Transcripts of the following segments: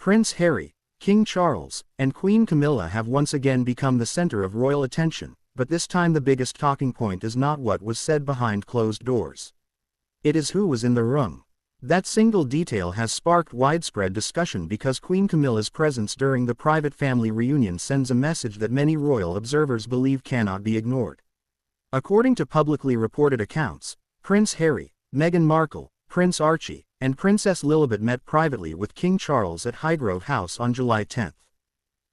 Prince Harry, King Charles, and Queen Camilla have once again become the center of royal attention, but this time the biggest talking point is not what was said behind closed doors. It is who was in the room. That single detail has sparked widespread discussion because Queen Camilla's presence during the private family reunion sends a message that many royal observers believe cannot be ignored. According to publicly reported accounts, Prince Harry, Meghan Markle, Prince Archie, and Princess Lilibet met privately with King Charles at Highgrove House on July 10.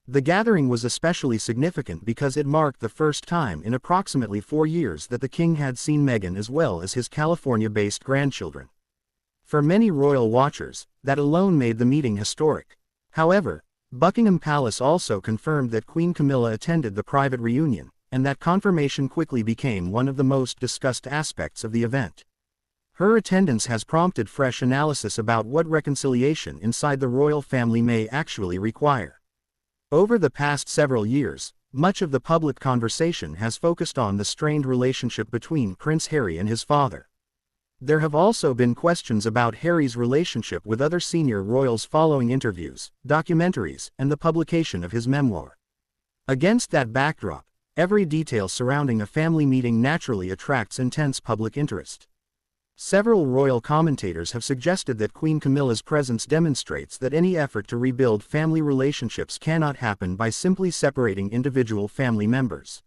The gathering was especially significant because it marked the first time in approximately 4 years that the king had seen Meghan as well as his California-based grandchildren. For many royal watchers, that alone made the meeting historic. However, Buckingham Palace also confirmed that Queen Camilla attended the private reunion, and that confirmation quickly became one of the most discussed aspects of the event. Her attendance has prompted fresh analysis about what reconciliation inside the royal family may actually require. Over the past several years, much of the public conversation has focused on the strained relationship between Prince Harry and his father. There have also been questions about Harry's relationship with other senior royals following interviews, documentaries, and the publication of his memoir. Against that backdrop, every detail surrounding a family meeting naturally attracts intense public interest. Several royal commentators have suggested that Queen Camilla's presence demonstrates that any effort to rebuild family relationships cannot happen by simply separating individual family members.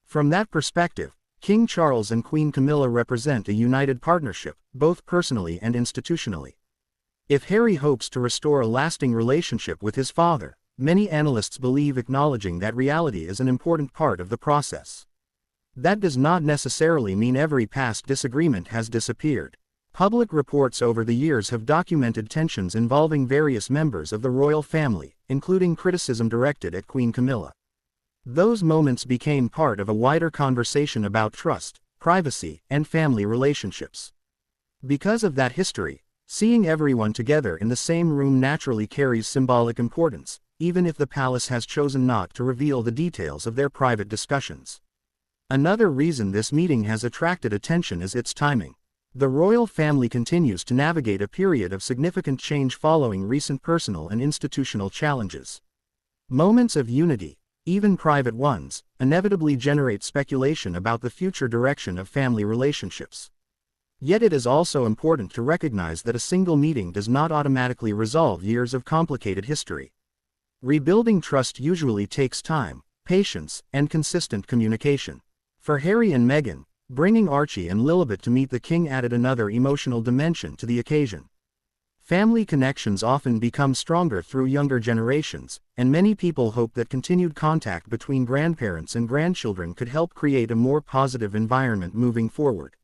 From that perspective, King Charles and Queen Camilla represent a united partnership, both personally and institutionally. If Harry hopes to restore a lasting relationship with his father, many analysts believe acknowledging that reality is an important part of the process. That does not necessarily mean every past disagreement has disappeared. Public reports over the years have documented tensions involving various members of the royal family, including criticism directed at Queen Camilla. Those moments became part of a wider conversation about trust, privacy, and family relationships. Because of that history, seeing everyone together in the same room naturally carries symbolic importance, even if the palace has chosen not to reveal the details of their private discussions. Another reason this meeting has attracted attention is its timing. The royal family continues to navigate a period of significant change following recent personal and institutional challenges. Moments of unity, even private ones, inevitably generate speculation about the future direction of family relationships. Yet it is also important to recognize that a single meeting does not automatically resolve years of complicated history. Rebuilding trust usually takes time, patience, and consistent communication. For Harry and Meghan, bringing Archie and Lilibet to meet the king added another emotional dimension to the occasion. Family connections often become stronger through younger generations, and many people hope that continued contact between grandparents and grandchildren could help create a more positive environment moving forward.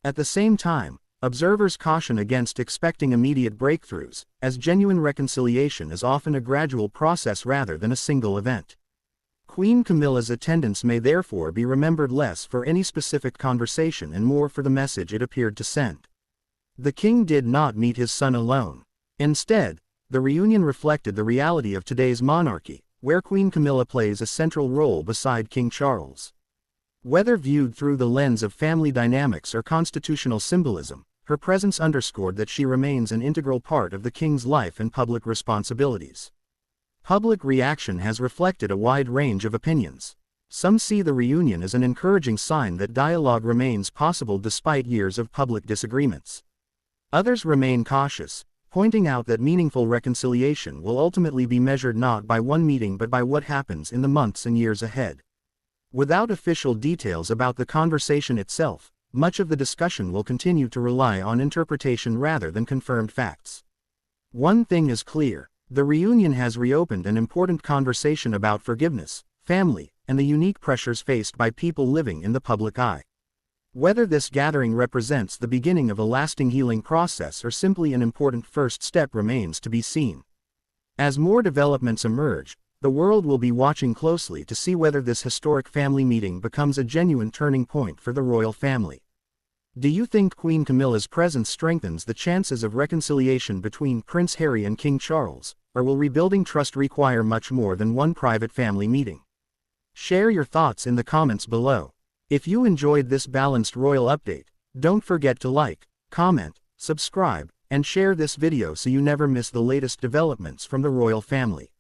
At the same time, observers caution against expecting immediate breakthroughs, as genuine reconciliation is often a gradual process rather than a single event. Queen Camilla's attendance may therefore be remembered less for any specific conversation and more for the message it appeared to send. The king did not meet his son alone. Instead, the reunion reflected the reality of today's monarchy, where Queen Camilla plays a central role beside King Charles. Whether viewed through the lens of family dynamics or constitutional symbolism, her presence underscored that she remains an integral part of the king's life and public responsibilities. Public reaction has reflected a wide range of opinions. Some see the reunion as an encouraging sign that dialogue remains possible despite years of public disagreements. Others remain cautious, pointing out that meaningful reconciliation will ultimately be measured not by one meeting but by what happens in the months and years ahead. Without official details about the conversation itself, much of the discussion will continue to rely on interpretation rather than confirmed facts. One thing is clear. The reunion has reopened an important conversation about forgiveness, family, and the unique pressures faced by people living in the public eye. Whether this gathering represents the beginning of a lasting healing process or simply an important first step remains to be seen. As more developments emerge, the world will be watching closely to see whether this historic family meeting becomes a genuine turning point for the royal family. Do you think Queen Camilla's presence strengthens the chances of reconciliation between Prince Harry and King Charles, or will rebuilding trust require much more than one private family meeting? Share your thoughts in the comments below. If you enjoyed this balanced royal update, don't forget to like, comment, subscribe, and share this video so you never miss the latest developments from the royal family.